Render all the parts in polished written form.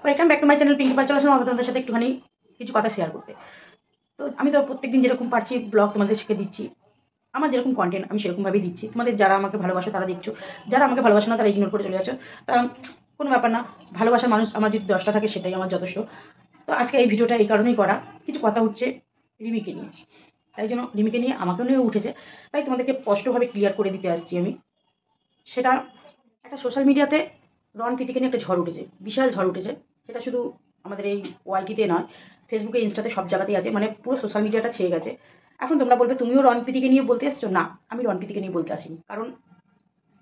Welcome back to my channel Pinky Pal. চলে আসলাম তোমাদের সাথে একটুখানি কিছু কথা শেয়ার করতে। তো আমি তো প্রত্যেকদিন যেরকম পারছি ব্লগ তোমাদের শিখে দিচ্ছি, আমার যেরকম কন্টেন্ট আমি সেরকমভাবেই দিচ্ছি। তোমাদের যারা আমাকে ভালোবাসো তারা দেখছো, যারা আমাকে ভালোবাসে না তারা ইগনোর করে চলে যাচ্ছ। তা কোনো ব্যাপার না, ভালোবাসার মানুষ আমার যদি 10টা থাকে সেটাই আমার যথেষ্ট। তো আজকে এই ভিডিওটা এই কারণেই করা, কিছু কথা হচ্ছে রিমিকে নিয়ে, তাই জন্য রিমিকে নিয়ে আমাকেও নিয়ে উঠেছে, তাই তোমাদেরকে স্পষ্টভাবে ক্লিয়ার করে দিতে আসছি আমি। সেটা একটা সোশ্যাল মিডিয়াতে রন প্রীতিকে নিয়ে একটা ঝড় উঠেছে, বিশাল ঝড় উঠেছে। সেটা শুধু আমাদের এই ওয়াইটিতে নয়, ফেসবুকে, ইনস্টাতে, সব জায়গাতেই আছে, মানে পুরো সোশ্যাল মিডিয়াটা ছেয়ে গেছে। এখন তোমরা বলবে তুমিও রন প্রীতিকে নিয়ে বলতে এসছো, না আমি রন প্রীতিকে নিয়ে বলতে আসিনি। কারণ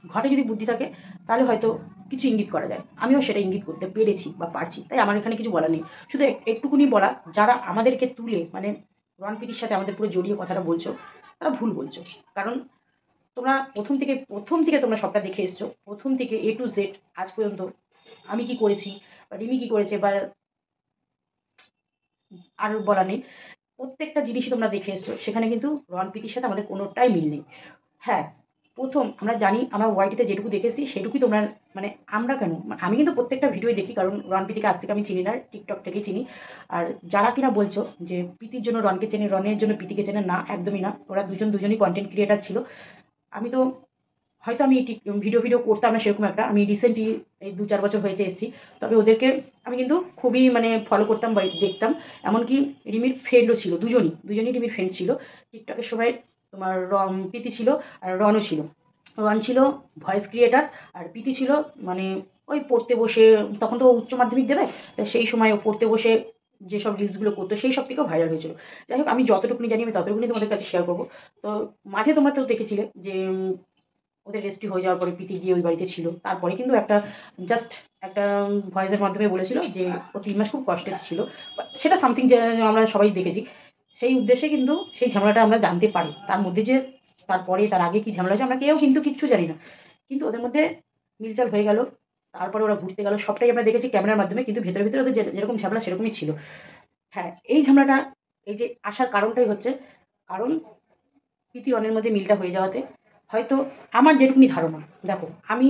ঘটে যদি বুদ্ধি থাকে তাহলে হয়তো কিছু ইঙ্গিত করা যায়, আমিও সেটা ইঙ্গিত করতে পেরেছি বা পারছি, তাই আমার এখানে কিছু বলার নেই। শুধু একটুকুনি বলা, যারা আমাদেরকে তুলে মানে রন প্রীতির সাথে আমাদের পুরো জড়িয়ে কথাটা বলছো তারা ভুল বলছো। কারণ তোমরা প্রথম থেকে তোমরা সবটা দেখে এসছো, প্রথম থেকে A to Z আজ পর্যন্ত আমি কি করেছি বা রিমি কি করেছে বা আর বলা নেই, প্রত্যেকটা জিনিসই তোমরা দেখে এসছো। সেখানে কিন্তু রন প্রীতির সাথে আমাদের কোনোটাই মিল নেই। হ্যাঁ, প্রথম আমরা জানি, আমরা ওয়াইটিতে যেটুকু দেখেছি সেটুকুই তোমরা, মানে আমরা কেন, আমি কিন্তু প্রত্যেকটা ভিডিওই দেখি, কারণ রন প্রীতিকে আজ থেকে আমি চিনি না, টিকটক থেকেই চিনি। আর যারা কিনা বলছো যে প্রীতির জন্য রনকে চেনে, রনের জন্য প্রীতিকে চেনে, না একদমই না, ওরা দুজনই কন্টেন্ট ক্রিয়েটার ছিল। আমি তো হয়তো আমি ভিডিও করতাম না সেরকম একটা, আমি রিসেন্টলি এই 2-4 বছর হয়েছে এসেছি। তবে ওদেরকে আমি কিন্তু খুবই মানে ফলো করতাম বা দেখতাম। এমনকি রিমির ফ্রেন্ডও ছিল, দুজনই রিমির ফ্রেন্ড ছিল টিকটকের সময়। তোমার প্রীতি ছিল আর রনও ছিল। রন ছিল ভয়েস ক্রিয়েটার, আর প্রীতি ছিল মানে ওই পড়তে বসে, তখন তো ও উচ্চ মাধ্যমিক দেবে, তা সেই সময় ও পড়তে বসে যেসব রিলসগুলো করতো সেই সব থেকেও ভাইরাল হয়েছিল। যাই হোক, আমি যতটুকুনি জানি আমি ততটুকুনি তোমাদের কাছে শেয়ার করবো। তো মাঝে তোমরা তো দেখেছিলে যে ওদের রেজিস্ট্রি হয়ে যাওয়ার পরে প্রীতি গিয়ে ওই বাড়িতে ছিল, তারপরে কিন্তু একটা জাস্ট একটা ভয়েসের মাধ্যমে বলেছিল যে ও 3 মাস খুব কষ্টের ছিল। সেটা সামথিং যে আমরা সবাই দেখেছি, সেই উদ্দেশ্যে কিন্তু সেই ঝামেলাটা আমরা জানতে পারি। তার মধ্যে যে তারপরে তার আগে কি ঝামেলা হয়েছে আমরা কেউ কিন্তু কিচ্ছু জানি না, কিন্তু ওদের মধ্যে মিলচাল হয়ে গেল। তারপরে ওরা ঘুরতে গেল, সবটাই আমরা দেখেছি ক্যামেরার মাধ্যমে, কিন্তু ভেতরে ভেতরে ওদের যেরকম ঝামেলা সেরকমই ছিল। হ্যাঁ, এই ঝামেলাটা, এই যে আসার কারণটাই হচ্ছে, কারণ প্রীতি রনের মধ্যে মিলটা হয়ে যাওয়াতে হয়তো, আমার যেটুকুনি ধারণা, দেখো আমি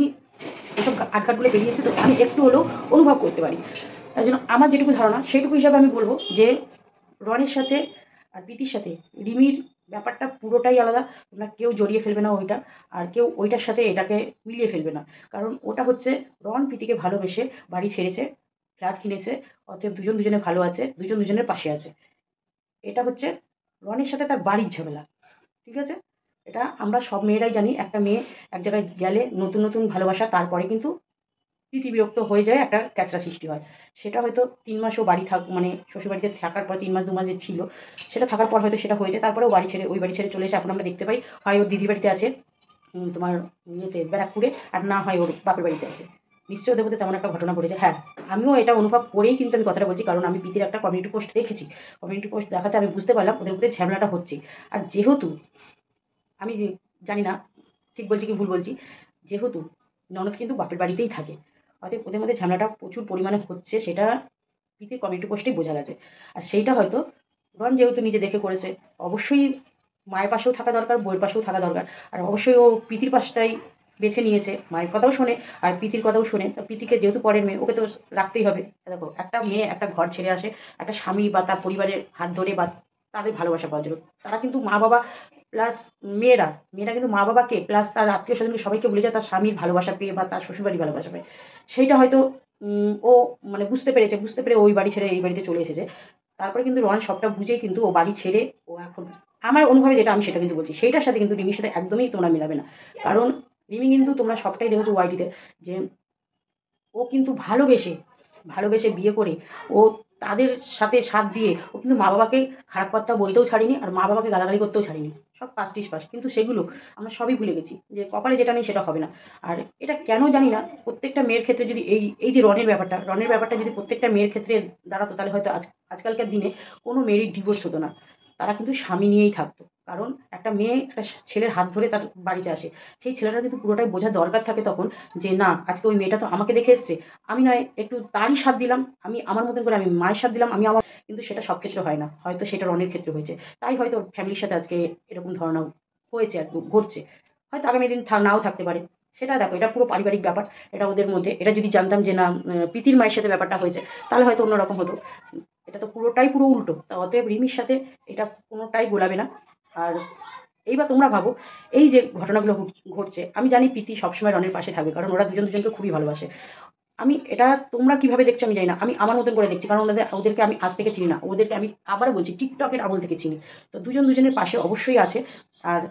এসব আটঘাটগুলো বেরিয়েছি তো আমি একটু হলেও অনুভব করতে পারি, তাই জন্য আমার যেটুকু ধারণা সেইটুকু হিসাবে আমি বলবো যে রনের সাথে আর প্রীতির সাথে রিমির ব্যাপারটা পুরোটাই আলাদা। তোমরা কেউ জড়িয়ে ফেলবে না ওইটা, আর কেউ ওইটার সাথে এটাকে মিলিয়ে ফেলবে না। কারণ ওটা হচ্ছে রন প্রীতিকে ভালোবেসে বাড়ি ছেড়েছে, ফ্ল্যাট কিনেছে, অতএব দুজনে ভালো আছে, দুজনের পাশে আছে। এটা হচ্ছে রনের সাথে তার বাড়ির ঝামেলা, ঠিক আছে? এটা আমরা সব মেয়েরাই জানি, একটা মেয়ে এক জায়গায় গেলে নতুন নতুন ভালোবাসা, তারপরে কিন্তু বিরক্ত হয়ে যায়, একটা ক্যাচরা সৃষ্টি হয়। সেটা হয়তো 3 মাসও বাড়ি মানে শ্বশুরবাড়িতে থাকার পর 3 মাস 2 মাস যে ছিল, সেটা থাকার পর হয়তো সেটা হয়েছে, তারপরে ও বাড়ি ছেড়ে ওই বাড়ি ছেড়ে চলে এসে এখন আমরা দেখতে পাই হয় ওর দিদির বাড়িতে আছে, তোমার ইয়েতে ব্যারাকপুরে, আর না হয় ওর বাপের বাড়িতে আছে। নিশ্চয়ই ওদের মধ্যে তেমন একটা ঘটনা ঘটেছে। হ্যাঁ, আমিও এটা অনুভব করেই কিন্তু আমি কথাটা বলছি, কারণ আমি প্রীতির একটা কমিউনিটি পোস্ট দেখেছি। কমিউনিটি পোস্ট দেখাতে আমি বুঝতে পারলাম ওদের মধ্যে ঝামেলাটা হচ্ছে। আর যেহেতু আমি জানি না ঠিক বলছি কি ভুল বলছি, যেহেতু ননদ কিন্তু বাপের বাড়িতেই থাকে, অতএব ওদের মধ্যে ঝামেলাটা প্রচুর পরিমাণে হচ্ছে, সেটা প্রীতির কমিউনিটি পোস্টেই বোঝা গেছে। আর সেইটা হয়তো রন যেহেতু নিজে দেখে করেছে, অবশ্যই মায়ের পাশেও থাকা দরকার, বউয়ের পাশেও থাকা দরকার। আর অবশ্যই ও প্রীতির পাশটাই বেছে নিয়েছে, মায়ের কথাও শোনে আর প্রীতির কথাও শোনে। তা প্রীতিকে যেহেতু পরের মেয়ে, ওকে তো রাখতেই হবে। দেখো, একটা মেয়ে একটা ঘর ছেড়ে আসে একটা স্বামী বা তার পরিবারের হাত ধরে বা তাদের ভালোবাসা পাওয়ার জন্য। তারা কিন্তু মা বাবা প্লাস মেয়েরা মেয়েরা কিন্তু মা বাবাকে প্লাস তার আত্মীয় স্বজনকে সবাইকে ভুলে যায় তার স্বামীর ভালোবাসা পেয়ে বা তার শ্বশুরবাড়ির ভালোবাসা পেয়ে। সেইটা হয়তো ও মানে বুঝতে পেরে ওই বাড়ি ছেড়ে এই বাড়িতে চলে এসেছে। তারপরে কিন্তু রন সবটা বুঝেই কিন্তু ও বাড়ি ছেড়ে ও এখন, আমার অনুভবে যেটা আমি সেটা কিন্তু বলছি, সেইটার সাথে কিন্তু রিমির সাথে একদমই তোমরা মেলাবে না। কারণ রিমি কিন্তু তোমরা সবটাই দেখেছো ওয়াইটিতে, যে ও কিন্তু ভালোবেসে ভালোবেসে বিয়ে করে ও তাদের সাথে সাথ দিয়ে ও কিন্তু মা বাবাকে খারাপ কথা বলতেও ছাড়িনি, আর মা বাবাকে গালাগালি করতেও ছাড়িনি। সব পাস কিন্তু সেগুলো আমরা সবই ভুলে গেছি, যে কপালে যেটা নেই সেটা হবে না। আর এটা কেন জানি না, প্রত্যেকটা মেয়ের ক্ষেত্রে যদি এই এই যে রনের ব্যাপারটা যদি প্রত্যেকটা মেয়ের ক্ষেত্রে দাঁড়াতো, তাহলে হয়তো আজকালকার দিনে কোনো মেয়েরই ডিভোর্স হতো না, তারা কিন্তু স্বামী নিয়েই থাকতো। কারণ একটা মেয়ে একটা ছেলের হাত ধরে তার বাড়িতে আসে, সেই ছেলেটার কিন্তু পুরোটাই বোঝার দরকার থাকে তখন, যে না আজকে ওই মেয়েটা তো আমাকে দেখে এসছে, আমি নয় একটু তারই সাথ দিলাম, আমি আমার মতন করে আমি মায়ের সাথ দিলাম, আমি আমার, কিন্তু সেটা সব ক্ষেত্রে হয় না, হয়তো সেটা রনের ক্ষেত্রে হয়েছে। তাই হয়তো ওর ফ্যামিলির সাথে আজকে এরকম ধারণা হয়েছে আর ঘটছে, হয়তো আগামী দিন নাও থাকতে পারে। সেটা দেখো, এটা পুরো পারিবারিক ব্যাপার, এটা ওদের মধ্যে। এটা যদি জানতাম যে না প্রীতির মায়ের সাথে ব্যাপারটা হয়েছে, তাহলে হয়তো অন্যরকম হতো। এটা তো পুরোটাই পুরো উল্টো, তা অতএব রিমির সাথে এটা কোনোটাই গোলাবে না। আর এইবার তোমরা ভাবো, এই যে ঘটনাগুলো ঘটছে, আমি জানি প্রীতি সবসময় রনের পাশে থাকবে, কারণ ওরা দুজন দুজনকে খুবই ভালোবাসে। আমি এটা তোমরা কিভাবে দেখছো আমি জানি না, আমি আমার মতন করে দেখছি, কারণ ওদেরকে আমি আজ থেকে চিনি না, ওদেরকে আমি আবারও বলছি টিকটকের আমল থেকে চিনি। তো দুজন দুজনের পাশে অবশ্যই আছে। আর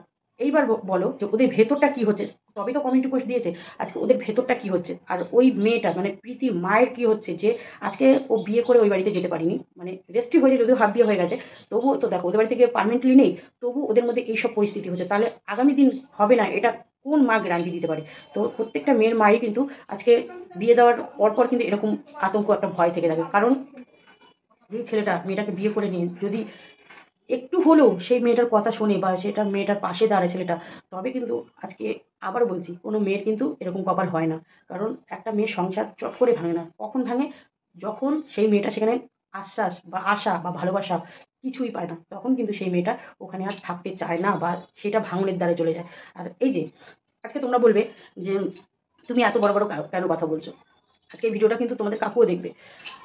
এইবার বলো যে ওদের ভেতরটা কি হচ্ছে, তবে তো কমিউনিটি পোস্ট দিয়েছে। আজকে ওদের ভেতরটা কি হচ্ছে, আর ওই মেয়েটা মানে প্রীতির মায়ের কি হচ্ছে, যে আজকে ও বিয়ে করে ওই বাড়িতে যেতে পারিনি, মানে রেস্ট্রি হয়েছে যদিও হাফ বিয়ে হয়ে গেছে, তবুও তো দেখো ওদের বাড়ি থেকে পারমানেন্টলি নেই, তবু ওদের মধ্যে এইসব পরিস্থিতি হচ্ছে, তাহলে আগামী দিন হবে না এটা কোন মা গ্যারান্টি দিতে পারে? তো প্রত্যেকটা মেয়ের মায়ের কিন্তু আজকে বিয়ে দেওয়ার পর কিন্তু এরকম আতঙ্ক, একটা ভয় থেকে থাকে। কারণ যেই ছেলেটা মেয়েটাকে বিয়ে করে নিয়ে যদি একটু হলেও সেই মেয়েটার কথা শোনে বা সেটা মেয়েটার পাশে দাঁড়ায় ছেলেটা, তবে কিন্তু আজকে আবার বলছি কোনো মেয়ের কিন্তু এরকম কপাল হয় না। কারণ একটা মেয়ের সংসার চট করে ভাঙে না, কখন ভাঙে? যখন সেই মেয়েটা সেখানে আশ্বাস বা আশা বা ভালোবাসা কিছুই পায় না, তখন কিন্তু সেই মেয়েটা ওখানে আর থাকতে চায় না, বা সেটা ভাঙনের দ্বারে চলে যায়। আর এই যে আজকে তোমরা বলবে যে তুমি এত বড় বড় কেন কথা বলছো, আজকে এই ভিডিওটা কিন্তু তোমাদের কাকুও দেখবে।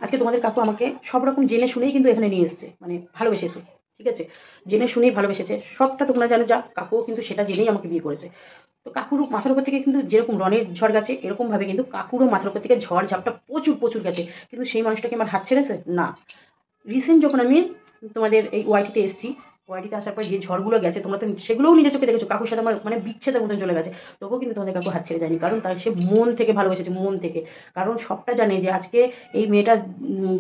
আজকে তোমাদের কাকু আমাকে সব রকম জেনে শুনেই কিন্তু এখানে নিয়ে এসেছে, মানে ভালোবেসেছে। ঠিক আছে, জেনে শুনেই ভালোবেসেছে, সবটা তোমরা জানো, যা কাকুও কিন্তু সেটা জেনেই আমাকে বিয়ে করেছে। তো কাকুর মাথার উপর থেকে কিন্তু যেরকম রনের ঝড় গেছে, এরকমভাবে কিন্তু কাকুরও মাথার উপর থেকে ঝড় ঝাপটা প্রচুর প্রচুর গেছে। কিন্তু সেই মানুষটাকে আমার হাত ছেড়েছে না। রিসেন্ট যখন আমি তোমাদের এই ওয়াইটিতে এসেছি, ওয়াইটিতে আসার পর যে ঝড়গুলো গেছে তোমরা তো সেগুলোও নিজের চোখে দেখেছো, কাকুর সাথে আমার মানে বিচ্ছেদের মতন চলে গেছে, তবুও কিন্তু তোমাদের কাকু হাত ছেড়ে যায়নি, কারণ তাই সে মন থেকে ভালোবেসেছে, মন থেকে। কারণ সবটা জানে যে আজকে এই মেয়েটা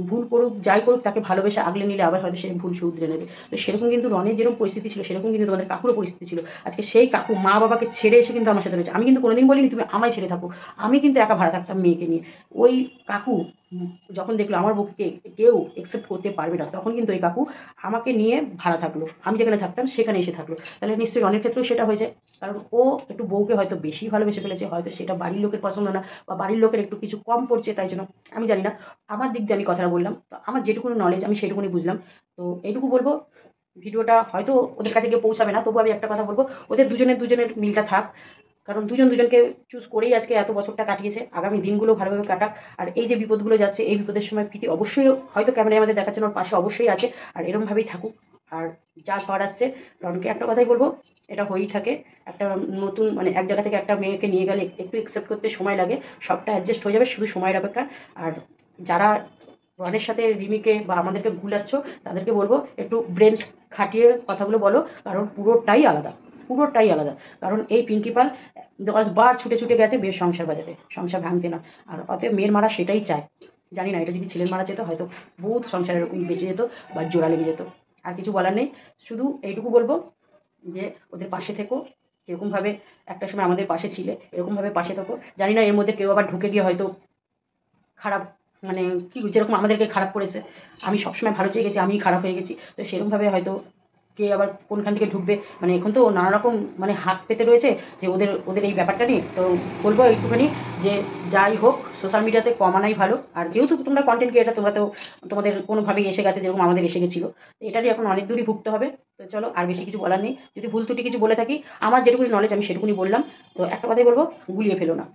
ভুল করুক যাই করুক, তাকে ভালোবেসে আগলে নিলে আবার হয়তো সে ভুল শুধরে নেবে। তো সেরকম কিন্তু রনের যেরকম পরিস্থিতি ছিল, সেরকম কিন্তু তোমাদের কাকুরও পরিস্থিতি ছিল। আজকে সেই কাকু মা বাবাকে ছেড়ে এসে কিন্তু আমার সাথে রয়েছে। আমি কিন্তু কোনোদিন বলিনি তুমি আমায় ছেড়ে থাকো, আমি কিন্তু একা ভাড়া থাকতাম মেয়েকে নিয়ে। ওই কাকু যখন দেখলো আমার বউকে কেউ একসেপ্ট করতে পারবে না, তখন কিন্তু ওই কাকু আমাকে নিয়ে ভাড়া থাকলো, আমি যেখানে থাকতাম সেখানে এসে থাকলো। তাহলে নিশ্চয়ই রনের ক্ষেত্রেও সেটা হয়েছে, কারণ ও একটু বউকে হয়তো বেশি ভালোবেসে ফেলেছে, হয়তো সেটা বাড়ির লোকের পছন্দ না, বা বাড়ির লোকের একটু কিছু কম পড়ছে, তাই জন্য। আমি জানি না, আমার দিক দিয়ে আমি কথাটা বললাম, তো আমার যেটুকুনি নলেজ আমি সেটুকুনি বুঝলাম। তো এইটুকু বলবো, ভিডিওটা হয়তো ওদের কাছে গিয়ে পৌঁছাবে না, তবু আমি একটা কথা বলবো, ওদের দুজনের দুজনের মিলটা থাক। কারণ দুজন দুজনকে চুজ করেই আজকে এত বছরটা কাটিয়েছে, আগামী দিনগুলো ভালোভাবে কাটাক। আর এই যে বিপদগুলো যাচ্ছে, এই বিপদের সময় প্রীতি অবশ্যই হয়তো ক্যামেরায় আমাদের দেখাচ্ছেন, ওর পাশে অবশ্যই আছে, আর এরমভাবেই থাকুক। আর যা ঝড় আসছে, রনকে একটা কথাই বলবো, এটা হয়েই থাকে। একটা নতুন মানে এক জায়গা থেকে একটা মেয়েকে নিয়ে গেলে একটু অ্যাকসেপ্ট করতে সময় লাগে, সবটা অ্যাডজাস্ট হয়ে যাবে, শুধু সময়ের অপেক্ষা। আর যারা রনের সাথে রিমিকে বা আমাদেরকে ভুলাচ্ছ, তাদেরকে বলবো একটু ব্রেন খাটিয়ে কথাগুলো বলো, কারণ পুরোটাই আলাদা, পুরোটাই আলাদা। কারণ এই পিঙ্কি পাল 10 বার ছুটে ছুটে গেছে মেয়ের সংসার বাজাতে, সংসার ভাঙতে না। আর অতএব মেয়ের মারা সেটাই চায়। জানি না, এটা যদি ছেলের মারা যেত হয়তো বহুত সংসার এরকম বেঁচে যেত বা জোড়া লেগে যেত। আর কিছু বলার নেই, শুধু এইটুকু বলবো যে ওদের পাশে থেকো, যেরকমভাবে একটা সময় আমাদের পাশে ছিলে, এরকমভাবে পাশে থাকো। জানি না এর মধ্যে কেউ আবার ঢুকে গিয়ে হয়তো খারাপ, মানে কি যেরকম আমাদেরকে খারাপ করেছে, আমি সবসময় ভালো চেয়ে গেছি, আমি খারাপ হয়ে গেছি, তো সেরকমভাবে হয়তো কে আবার কোনখান থেকে ঢুকবে। মানে এখন তো নানা রকম মানে হাত পেতে রয়েছে যে ওদের ওদের এই ব্যাপারটা নিয়ে। তো বলবো একটুখানি যে যাই হোক সোশ্যাল মিডিয়াতে কমানাই ভালো। আর যেহেতু তোমরা কন্টেন্ট ক্রিয়েটার, তোমরা তো তোমাদের কোনোভাবেই এসে গেছে যেরকম আমাদের এসে গেছিলো, তো এটা নিয়ে এখন অনেক দূরই ভুগতে হবে। তো চলো, আর বেশি কিছু বলার নেই। যদি ভুল ত্রুটি কিছু বলে থাকি, আমার যেটুকুনি নলেজ আমি সেটুকুনি বললাম। তো একটা কথাই বলবো, গুলিয়ে ফেলো না।